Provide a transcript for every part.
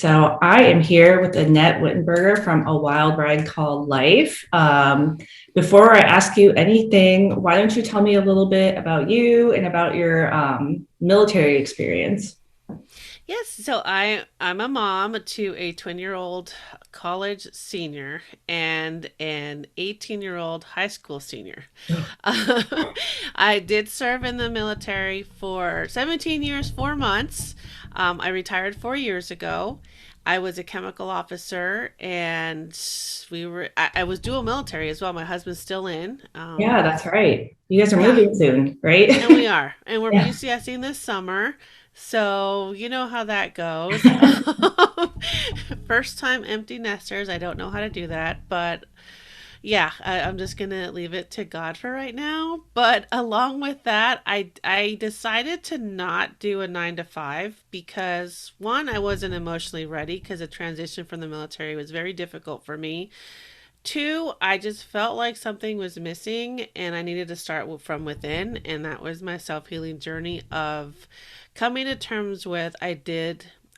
So I am here with Annette Whittenberger from A Wild Ride Called Life. Before I ask you anything, why don't you tell me a little bit about you and about your military experience? Yes, so I'm a mom to a 20-year-old college senior and an 18-year-old high school senior. I did serve in the military for 17 years, 4 months. I retired 4 years ago. I was a chemical officer and I was dual military as well. My husband's still in. Yeah, that's right. You guys are Yeah, moving soon, right? and we are. And we're Yeah. UCSing this summer. So you know how that goes. First time empty nesters. I don't know how to do that. But yeah, I'm just going to leave it to God for right now. But along with that, I decided to not do a 9 to 5 because one, I wasn't emotionally ready because the transition from the military was very difficult for me. Two, I just felt like something was missing and I needed to start from within. And that was my self healing journey of coming to terms with I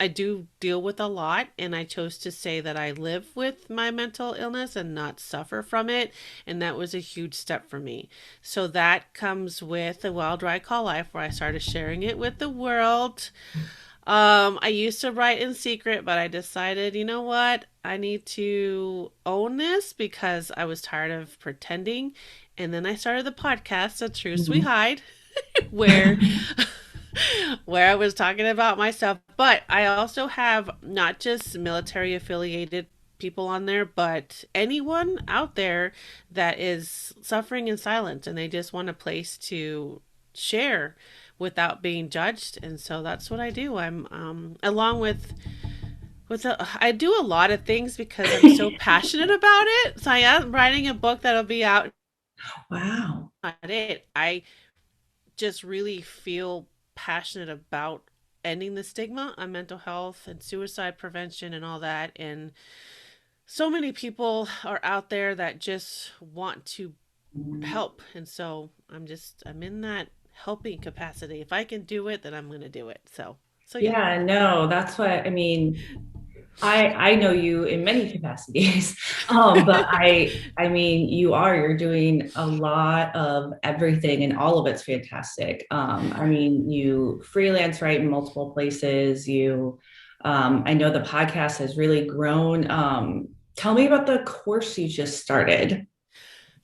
do deal with a lot, and I chose to say that I live with my mental illness and not suffer from it. And that was a huge step for me. So that comes with the Wild Ride Call Life, where I started sharing it with the world. I used to write in secret, but I decided, you know what? I need to own this because I was tired of pretending. And then I started the podcast, The Truths We Mhm. Hide, where where I was talking about myself. But I also have not just military affiliated people on there, but anyone out there that is suffering in silence and they just want a place to share without being judged. And so that's what I do. I'm along I do a lot of things because I'm so passionate about it. So I am writing a book that'll be out Wow. at it. I just really feel passionate about ending the stigma on mental health and suicide prevention and all that. And so many people are out there that just want to help. And so I'm in that helping capacity. If I can do it, then I'm going to do it. So yeah. Yeah, no, that's what I mean. I know you in many capacities, but I mean you're doing a lot of everything, and all of it's fantastic. I mean you freelance, right, in multiple places. I know the podcast has really grown. Tell me about the course you just started.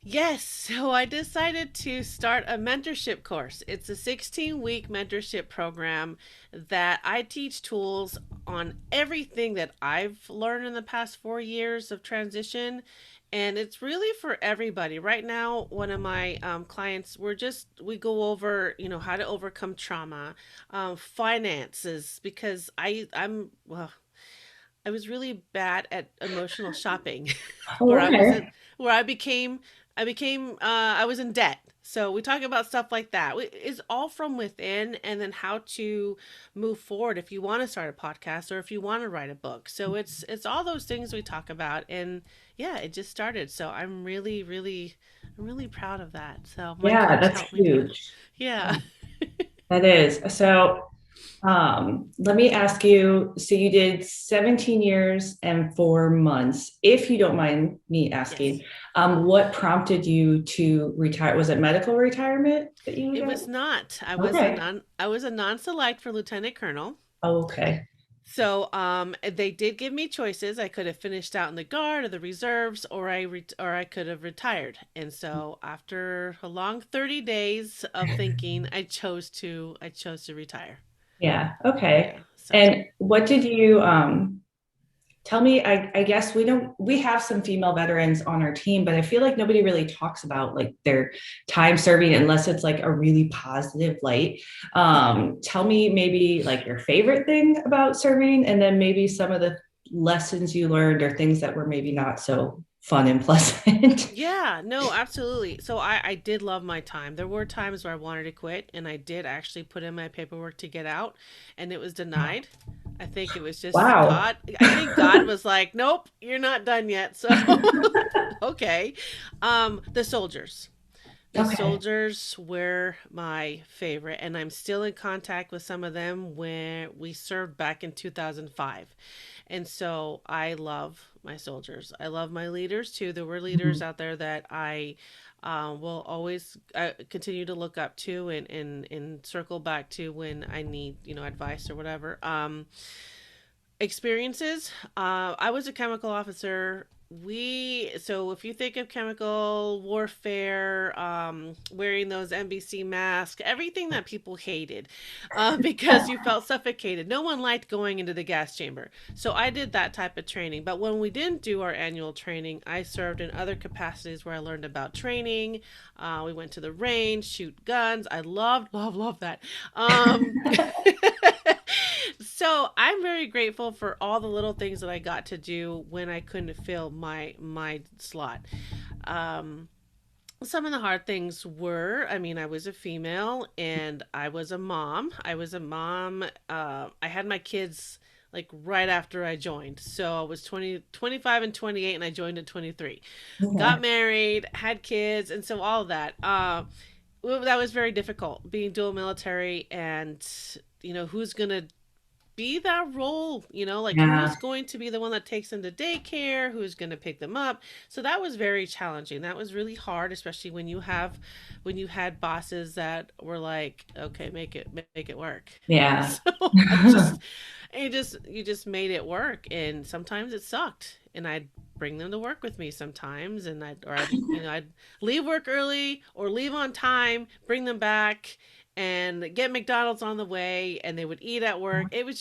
Yes, so I decided to start a mentorship course. It's a 16-week mentorship program that I teach tools on everything that I've learned in the past 4 years of transition. And it's really for everybody. Right now, one of my clients, we go over, how to overcome trauma, finances, because I was really bad at emotional shopping, Oh, where I okay. wasn't, where I was in debt. So we talk about stuff like that. It's all from within, and then how to move forward if you want to start a podcast or if you want to write a book. So it's all those things we talk about, and yeah, it just started. So I'm really proud of that. So my Yeah, coach that's helped me do it. huge. Yeah. That is. So let me ask you, so you did 17 years and 4 months. If you don't mind me asking, Yes. what prompted you to retire? Was it medical retirement that you It got? was not. Okay. I was a non-select for lieutenant colonel. Oh, okay. So they did give me choices. I could have finished out in the guard or the reserves, or I could have retired. And so after a long 30 days of thinking, I chose to retire. Yeah. Okay. Yeah. So And what did you tell me? I guess we have some female veterans on our team, but I feel like nobody really talks about like their time serving unless it's like a really positive light. Tell me maybe like your favorite thing about serving, and then maybe some of the lessons you learned or things that were maybe not so fun and pleasant. yeah, no, absolutely. So I did love my time. There were times where I wanted to quit, and I did actually put in my paperwork to get out, and it was denied. I think it was just Wow. God. I think God was like, "Nope, you're not done yet." So, okay. The soldiers. The Okay. soldiers were my favorite, and I'm still in contact with some of them where we served back in 2005. And so I love my soldiers. I love my leaders too. There were leaders Mhm. out there that I will always continue to look up to and circle back to when I need, advice or whatever. Experiences. I was a chemical officer. So if you think of chemical warfare, wearing those NBC masks, everything that people hated, because you felt suffocated. No one liked going into the gas chamber. So I did that type of training. But when we didn't do our annual training, I served in other capacities where I learned about training. We went to the range, shoot guns. I loved, love, love that. So I'm very grateful for all the little things that I got to do when I couldn't fill my slot. Um, some of the hard things were, I mean, I was a female and I was a mom. I had my kids like right after I joined. So I was 25 and 28 and I joined at 23. Got Okay. married, had kids, and so all of that. That was very difficult being dual military and who's going to be that role, like Yeah. who's going to be the one that takes them to daycare, who's going to pick them up. So that was very challenging. That was really hard, especially when you had bosses that were like, okay, make it work. And Yeah. so I just you just made it work, and sometimes it sucked, and I'd bring them to work with me sometimes, and I'd leave work early or leave on time, bring them back and get McDonald's on the way, and they would eat at work. There was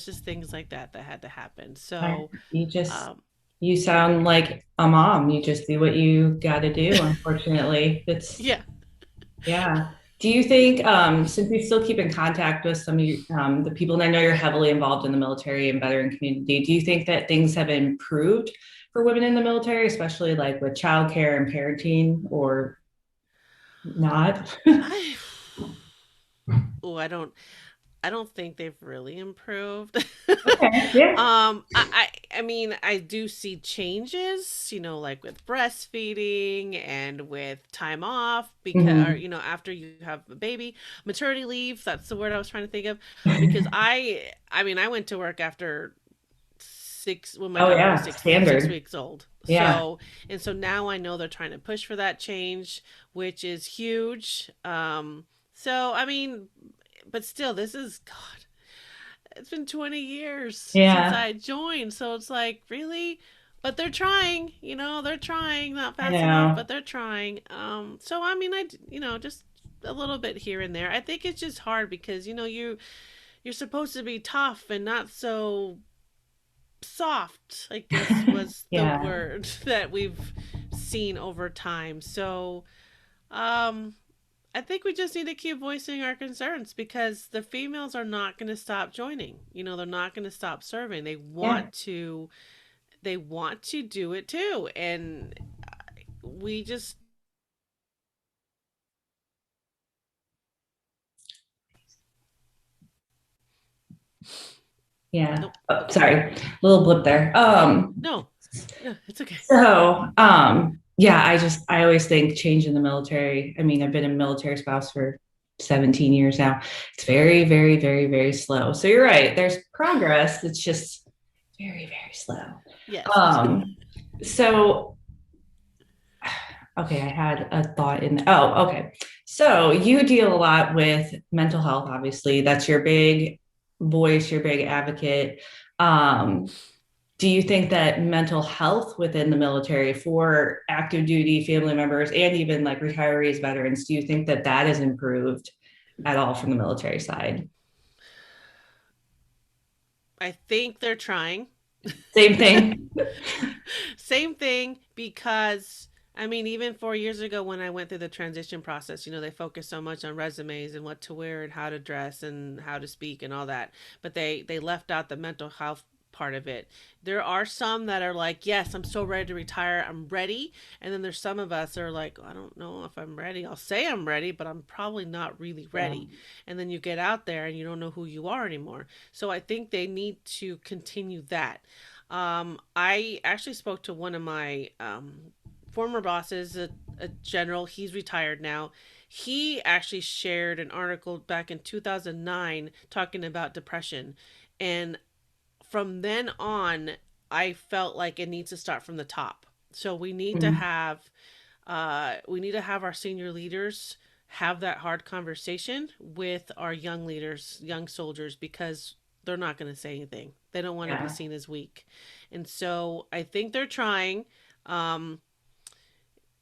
just things like that that had to happen. So, You just, um, you sound like a mom. You just do what you got to do, unfortunately. It's, yeah. yeah. Do you think, since you still keep in contact with some of the people, and I know you're heavily involved in the military and veteran community, do you think that things have improved for women in the military, especially like with childcare and parenting, or not? I oh, I don't think they've really improved. Okay. Yeah. I mean, I do see changes, like with breastfeeding and with time off because, or, Mhm. after you have a baby, maternity leave. That's the word I was trying to think of. Because I mean, I went to work after when my Oh daughter was yeah, six standard. weeks old. Yeah. So now I know they're trying to push for that change, which is huge. So I mean, but still, this is God. It's been 20 years since Yeah. I joined, so it's like really, but they're trying. They're trying, not I fast enough, know. but they're trying. So I mean, just a little bit here and there. I think it's just hard because you're supposed to be tough and not so soft, I guess was the Yeah. word that we've seen over time. So, um, I think we just need to keep voicing our concerns because the females are not going to stop joining. They're not going to stop serving. Yeah. They want to do it too. And we just Yeah. nope. Oh, Okay. sorry. Little blip there. No. No, it's okay. Yeah, I always think change in the military. I mean, I've been a military spouse for 17 years now. It's very, very, very, very slow. So you're right. There's progress. It's just very, very slow. Yes. Um, so okay, I had a thought in, oh, okay. So you deal a lot with mental health, obviously. That's your big voice, your big advocate. Um, do you think that mental health within the military for active duty family members and even like retirees, veterans, do you think that that has improved at all from the military side? I think they're trying. Same thing. Same thing because I mean, even 4 years ago when I went through the transition process, they focus so much on resumes and what to wear and how to dress and how to speak and all that, but they left out the mental health part of it. There are some that are like, yes, I'm so ready to retire, I'm ready, and then there's some of us that are like, I don't know if I'm ready. I'll say I'm ready, but I'm probably not really Yeah. ready. And then you get out there and you don't know who you are anymore. So I think they need to continue that. I actually spoke to one of my former bosses a general. He's retired now. He actually shared an article back in 2009 talking about depression. And from then on, I felt like it needs to start from the top. So Mhm. we need to have our senior leaders have that hard conversation with our young leaders, young soldiers, because they're not going to say anything. They don't want to be Yeah. seen as weak. And so I think they're trying. Um,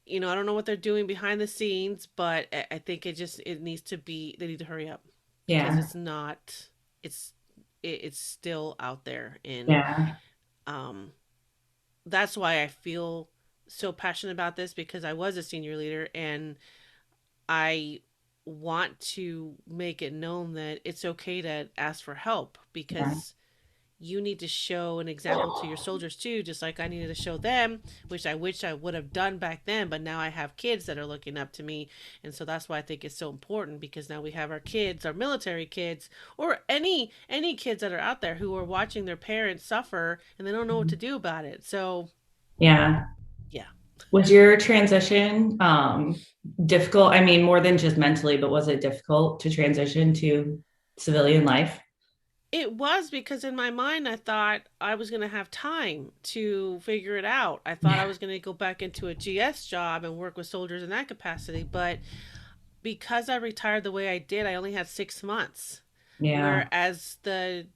I don't know what they're doing behind the scenes, but I think it needs to be, they need to hurry up because Yeah. it's not, it's, it's still out there. And Yeah. um, that's why I feel so passionate about this because I was a senior leader and I want to make it known that it's okay to ask for help Yeah. because you need to show an example to your soldiers too, just like I needed to show them, which I wish I would have done back then. But now I have kids that are looking up to me. And so that's why I think it's so important because now we have our kids, our military kids, or any kids that are out there who are watching their parents suffer and they don't know what to do about it. So Yeah. yeah. Was your transition difficult? I mean, more than just mentally, but was it difficult to transition to civilian life? It was because in my mind I thought I was going to have time to figure it out. I thought I Yeah. was going to go back into a GS job and work with soldiers in that capacity, but because I retired the way I did, I only had 6 months. Yeah. Whereas the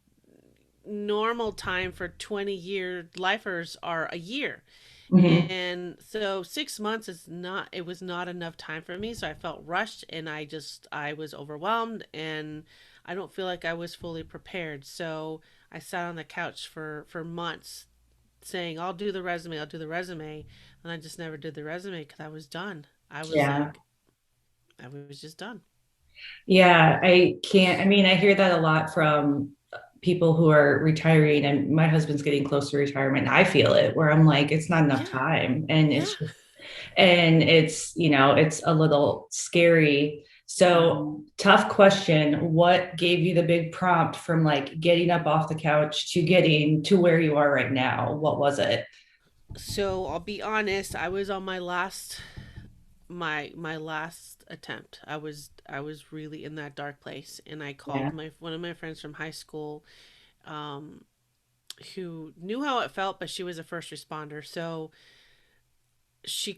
normal time for 20-year lifers are a year. Hmm. And so 6 months is not, it was not enough time for me. So I felt rushed and I was overwhelmed and I don't feel like I was fully prepared. So I sat on the couch for months saying, I'll do the resume. And I just never did the resume because I was done. I was Yeah. like, I was just done. Yeah. I can't, I mean, I hear that a lot from people who are retiring, and my husband's getting close to retirement. I feel it where I'm like, it's not enough Yeah. time. And Yeah. it's a little scary. So, tough question. What gave you the big prompt from like getting up off the couch to getting to where you are right now? What was it? So I'll be honest, I was on my last attempt. I was really in that dark place and I Yeah. called my one of my friends from high school um who knew how it felt, but she was a first responder. So she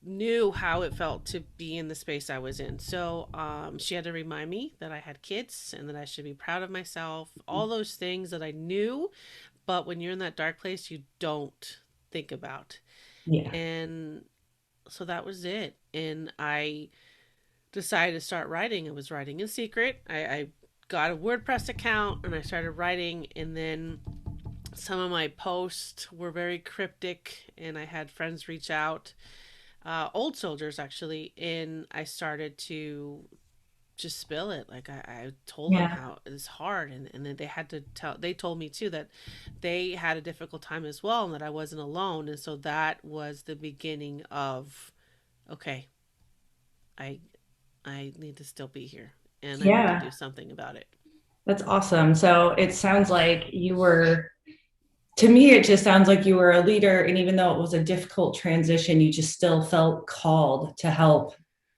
knew how it felt to be in the space I was in. So she had to remind me that I had kids and that I should be proud of myself. All those things that I knew, but when you're in that dark place, you don't think about. Yeah. And so that was it. And I decided to start writing. I was writing in secret. I got a WordPress account and I started writing. And then some of my posts were very cryptic, and I had friends reach out, old soldiers actually, and I started to just spill it. Like I told them Yeah. how it's hard, and then they had to tell. They told me too that they had a difficult time as well, and that I wasn't alone. And so that was the beginning of okay, I I need to still be here and I need to do Yeah. something about it. That's awesome. So it sounds like you were, to me, it just sounds like you were a leader. And even though it was a difficult transition, you just still felt called to help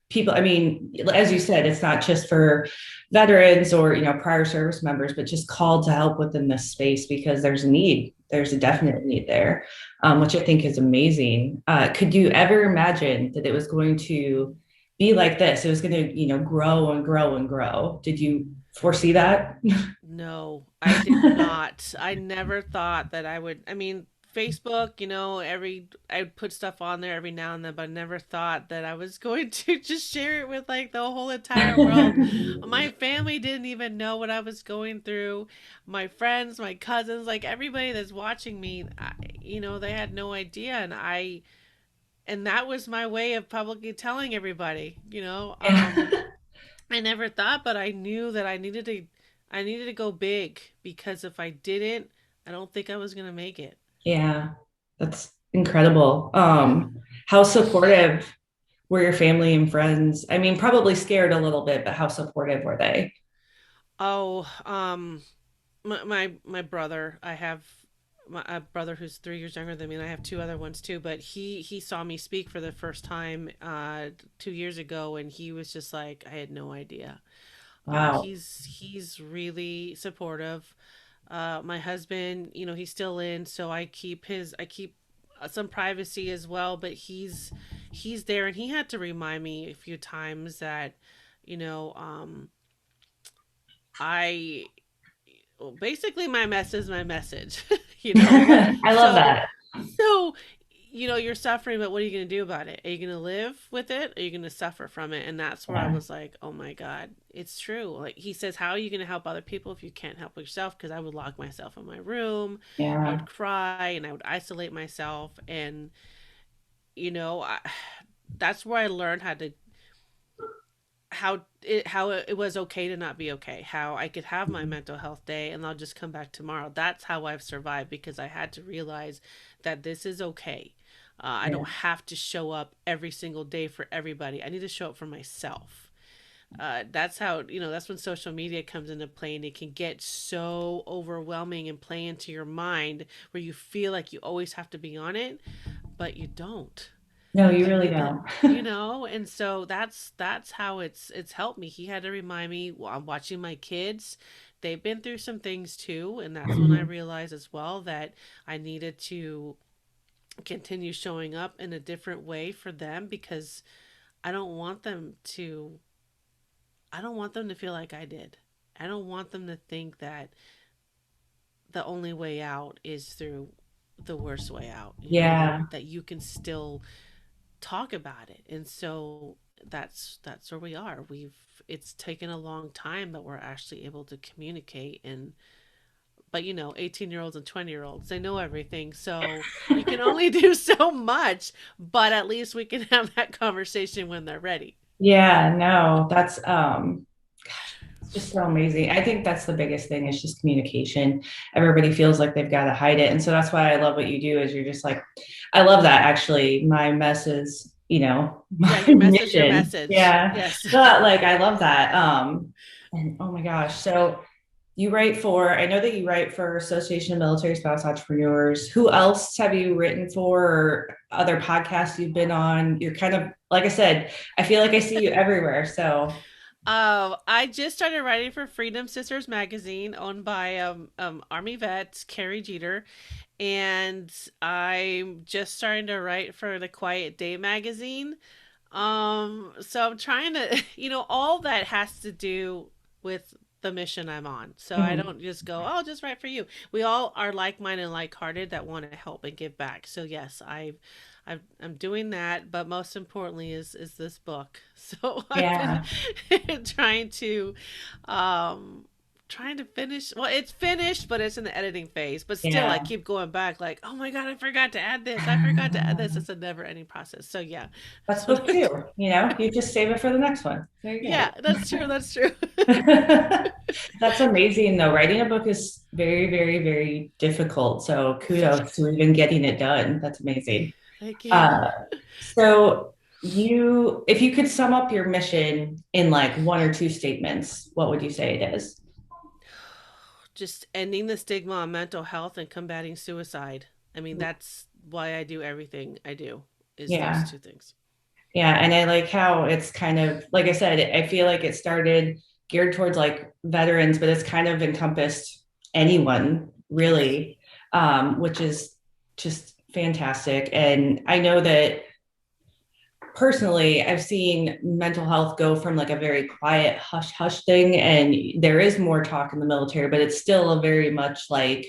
people. I mean, as you said, it's not just for veterans or, prior service members, but just called to help within this space because there's a need. There's a Yeah. definite need there, which I think is amazing. Could you ever imagine that it was going to be like this? It was going to, grow and grow and grow. Did you foresee that? No, I did not. I never thought that I would. I mean, Facebook, I would put stuff on there every now and then, but I never thought that I was going to just share it with like the whole entire world. My family didn't even know what I was going through. My friends, my cousins, like everybody that's watching me, they had no idea. And that was my way of publicly telling everybody. I never thought, but I knew that I needed to go big because if I didn't, I don't think I was gonna make it. Yeah, that's incredible. Yeah. How supportive were your family and friends? I mean, probably scared a little bit, but how supportive were they? Oh, my brother. I have. my a brother who's 3 years younger than me, and I have two other ones too. But he saw me speak for the first time 2 years ago, and he was just like, I had no idea. Wow. He's really supportive. My husband, he's still in, so I keep some privacy as well. But he's there, and he had to remind me a few times that, you know, I well, basically my mess is my message, you know. I love So that. so you're suffering, but what are you going to do about it? Are you going to live with it? Or are you going to suffer from it? And that's where I Yeah. was like, oh my God, it's true. Like he says, how are you going to help other people if you can't help yourself? Because I would lock myself in my room, I Yeah. would cry, and I would isolate myself. And, you know, I, that's where I learned how it was okay to not be okay, how I could have my mental health day and I'll just come back tomorrow. That's how I've survived, because I had to realize that this is okay. I Yeah. don't have to show up every single day for everybody. I need to show up for myself. That's how, that's when social media comes into play, and it can get so overwhelming and play into your mind where you feel like you always have to be on it, but you don't. No, You you can really leave it, don't. and so that's how it's helped me. He had to remind me while I'm watching my kids. They've been through some things too, and that's when I Mhm. realized as well that I needed to continue showing up in a different way for them, because I don't want them to I don't want them to feel like I did. I don't want them to think that the only way out is through the worst way out, Yeah. that you can still talk about it. And so that's where we are. We've It's taken a long time, but we're actually able to communicate. And but 18-year-olds and 20-year-olds, they know everything, so you can only do so much, but at least we can have that conversation when they're ready. Yeah, no, that's it's just so amazing. I think that's the biggest thing is just communication. Everybody feels like they've got to hide it. And so that's why I love what you do is you're just like, I love that actually. My mess is, Yeah, my your message, your mission. message. Yeah. Yes. But like I love that. And oh my gosh. So you write for, I know that you write for Association of Military Spouse Entrepreneurs. Who else have you written for or other podcasts you've been on? You're kind of, like I said, I feel like I see you everywhere. So I just started writing for Freedom Sisters magazine, owned by Army vet Carrie Jeter, and I'm just starting to write for the Quiet Day magazine. So I'm trying to, all that has to do with the mission I'm on. So I mhm. don't just go, oh, just write for you. We all are like-minded and like-hearted that want to help and give back. So yes, I'm doing that, but most importantly is this book. So I've been Yeah, trying to um trying to finish. Well, it's finished, but it's in the editing phase. But still, I yeah. keep going back like, oh my God, I forgot to add this. I forgot to add this. It's a never-ending process. So yeah. That's That's what book I'm two, doing. you just save it for the next one. There you Yeah, that's true. That's true. go. That's amazing though. Writing a book is very, very, very difficult. So kudos to even getting it done. That's amazing. Thank you. Uh, so if you could sum up your mission in like one or two statements, what would you say it is? Just ending the stigma on mental health and combating suicide. I mean, that's why I do everything I do, is those Yeah. two things. Yeah, and I like how it's kind of like I said, I feel like it started geared towards like veterans, but it's kind of encompassed anyone Yes. really, which is just fantastic. And I know that personally, I've seen mental health go from like a very quiet hush hush thing, and there is more talk in the military, but it's still a very much like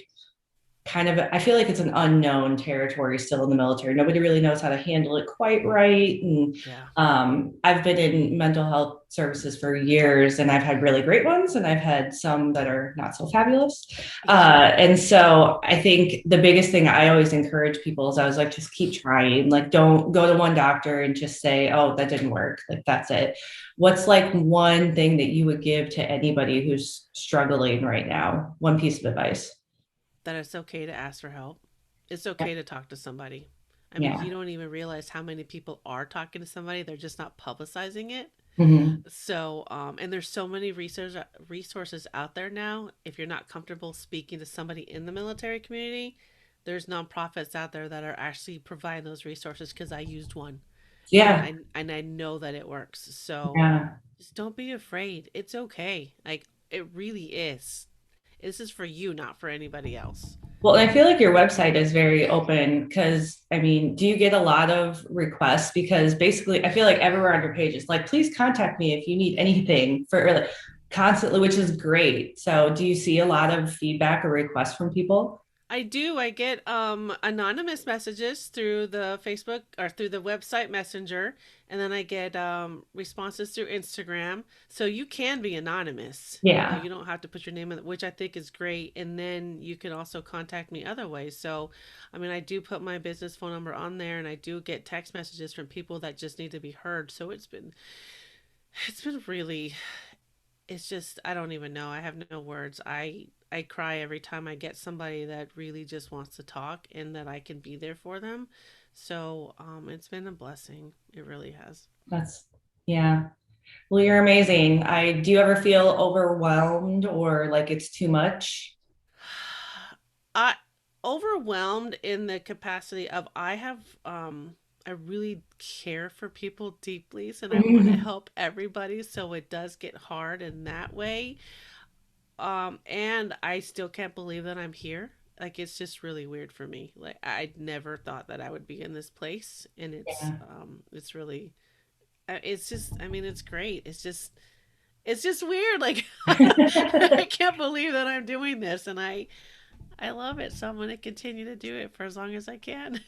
kind of I feel like it's an unknown territory still in the military. Nobody really knows how to handle it quite right. And Yeah. I've been in mental health services for years, and I've had really great ones, and I've had some that are not so fabulous. Yeah. And so I think the biggest thing I always encourage people is I was like, just keep trying. Like, don't go to one doctor and just say, "Oh, that didn't work." Like that's it. What's like one thing that you would give to anybody who's struggling right now? One piece of advice. That it's okay to ask for help. It's okay to talk to somebody. I mean, Yeah. you don't even realize how many people are talking to somebody. They're just not publicizing it. Mhm. So, and there's so many resources out there now. If you're not comfortable speaking to somebody in the military community, there's nonprofits out there that are actually providing those resources because I used one and Yeah. I know that it works. So Yeah. just don't be afraid. It's okay. Like it really is. This is for you, not for anybody else. Well, and I feel like your website is very open because, I mean, do you get a lot of requests? Because basically, I feel like everywhere on your page is like, please contact me if you need anything for like, constantly, which is great. So, do you see a lot of feedback or requests from people? I do. I get anonymous messages through the Facebook or through the website Messenger, and then I get responses through Instagram. So you can be anonymous. Yeah. You don't have to put your name in, which I think is great. And then you can also contact me other ways. So, I mean, I do put my business phone number on there, and I do get text messages from people that just need to be heard. So it's been really, it's just I don't even know. I have no words. I cry every time I get somebody that really just wants to talk and that I can be there for them. So, it's been a blessing. It really has. That's, yeah. Well, you're amazing. Do you ever feel overwhelmed or like it's too much? I overwhelmed in the capacity of I really care for people deeply and I want to help everybody, so it does get hard in that way. And I still can't believe that I'm here. Like it's just really weird for me. Like I never thought that I would be in this place, and Yeah. it's really it's just I mean it's great. It's just weird. Like I can't believe that I'm doing this, and I love it. So I'm going to continue to do it for as long as I can.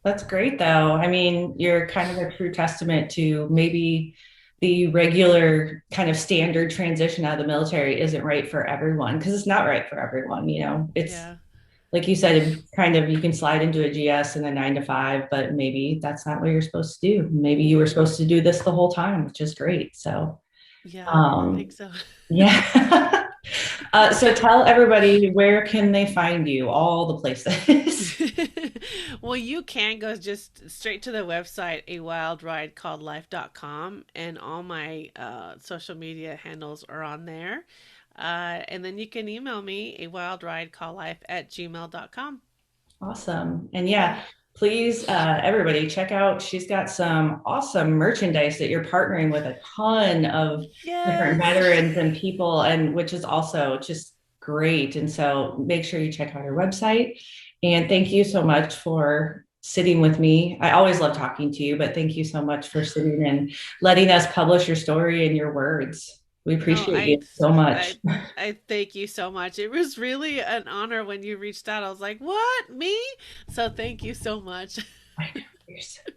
That's great, though. I mean, you're kind of a true testament to maybe the regular kind of standard transition out of the military isn't right for everyone because it's not right for everyone. It's Yeah. like you said, kind of you can slide into a GS in a 9 to 5, but maybe that's not what you're supposed to do. Maybe you were supposed to do this the whole time, which is great. So, Yeah, I think um, so. yeah. So tell everybody where can they find you? All the places. Well, you can go just straight to the website, awildridecalledlife.com, and all my social media handles are on there. And then you can email me, awildridecalledlife@gmail.com. Awesome. And yeah, please, everybody, check out. She's got some awesome merchandise that you're partnering with a ton of different Yes. veterans and people, and which is also just great. And so make sure you check out her website. And thank you so much for sitting with me. I always love talking to you, but thank you so much for sitting and letting us publish your story and your words. We No, appreciate you so much. I thank you so much. It was really an honor when you reached out. I was like, "What? Me?" So thank you so much.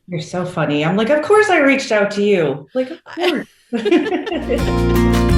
You're so funny. I'm like, of course I reached out to you. Like, of I- course.